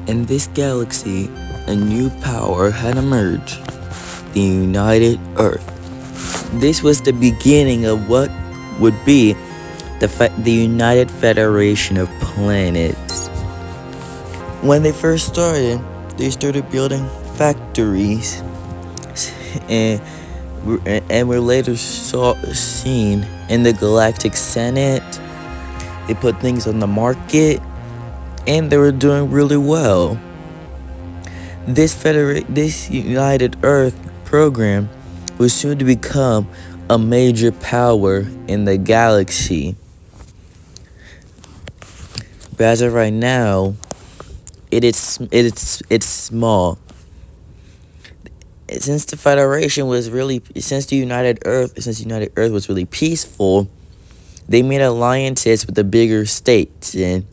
In this galaxy, a new power had emerged, the United Earth. This was the beginning of what would be the United Federation of Planets. When they started building factories, and were later seen in the Galactic Senate. They put things on the market, and they were doing really well. This United Earth program was soon to become a major power in the galaxy. But as of right now, it's small. Since the United Earth was really peaceful, they made alliances with the bigger states, and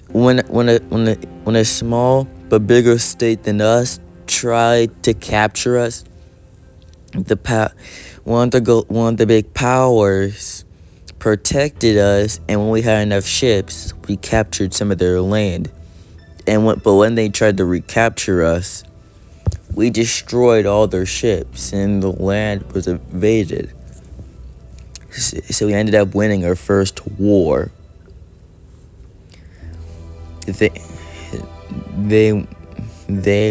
when a small but bigger state than us tried to capture us, one of the big powers protected us, and when we had enough ships, we captured some of their land. But when they tried to recapture us, we destroyed all their ships, and the land was invaded. So we ended up winning our first war. They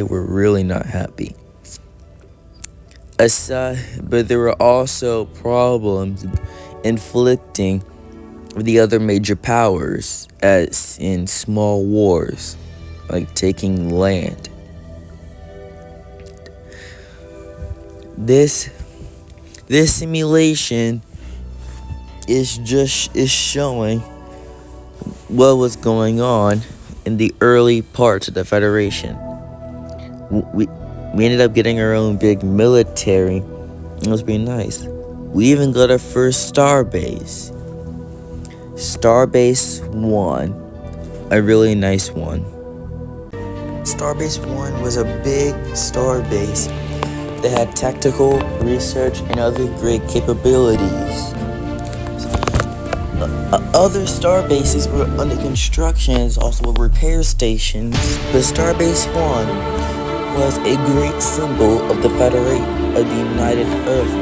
were really not happy. But there were also problems inflicting the other major powers, as in small wars, like taking land. This simulation is showing what was going on in the early parts of the Federation. We ended up getting our own big military. It was pretty nice. We even got our first Starbase. Starbase 1. A really nice one. Starbase 1 was a big starbase that had tactical, research, and other great capabilities. Other star bases were under construction, also with repair stations, but Starbase 1 was a great symbol of the United Earth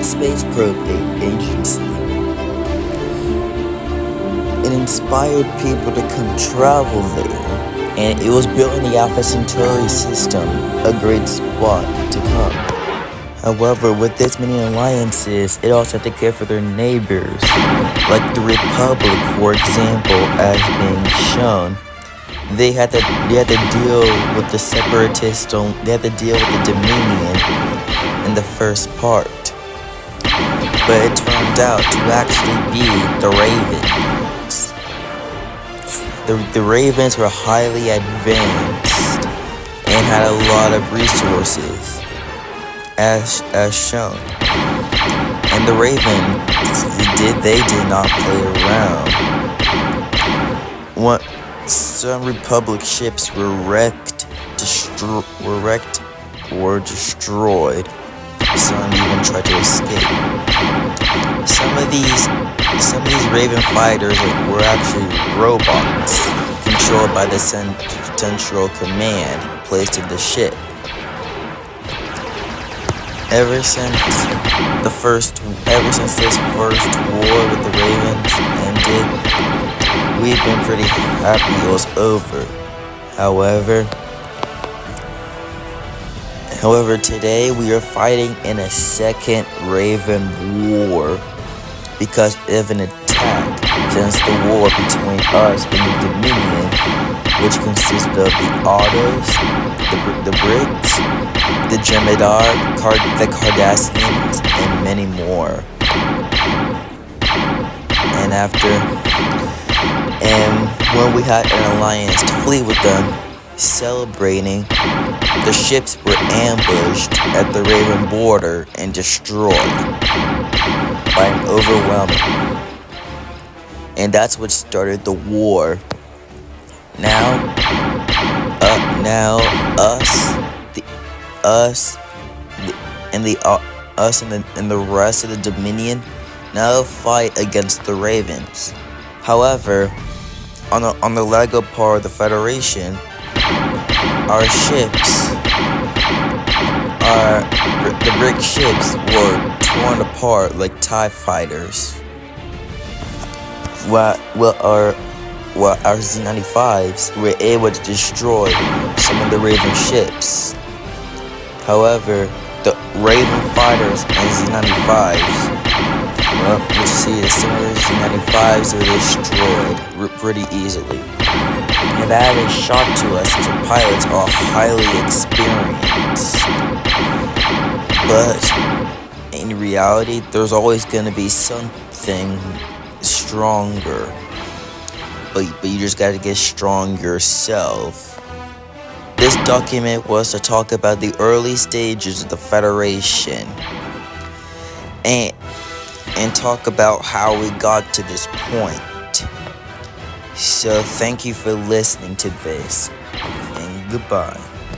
Space Probe Agency. It inspired people to come travel there, and it was built in the Alpha Centauri system, a great spot to come. However, with this many alliances, it also had to care for their neighbors, like the Republic, for example, as being shown. They had to deal with the Separatists. They had to deal with the Dominion in the first part, but it turned out to actually be the Ravens. The Ravens were highly advanced and had a lot of resources, as shown. And the Ravens, they did not play around. Some Republic ships were wrecked or destroyed. Some even tried to escape. Some of these Raven fighters were actually robots controlled by the central command placed in the ship. Ever since this first war with the Ravens ended, we've been pretty happy it was over. However, today we are fighting in a second Raven war because of an attack since the war between us and the Dominion, which consisted of the Autos, the Brits, the Jem'Hadar, the Cardassians, and many more. And when we had an alliance to flee with them, celebrating, the ships were ambushed at the Raven border and destroyed by an overwhelming. And that's what started the war. Now us and the rest of the Dominion now fight against the Ravens. However, on the Lego part of the Federation, our ships, the brick ships were torn apart like TIE fighters. While our Z-95s were able to destroy some of the Raven ships. However, the Raven fighters and Z-95s, well, let's see, the similar Z-95s were destroyed pretty easily. And that is a shock to us as the pilots are highly experienced. But in reality, there's always going to be something stronger. But you just gotta get strong yourself. This document was to talk about the early stages of the Federation. And talk about how we got to this point. So thank you for listening to this. And goodbye.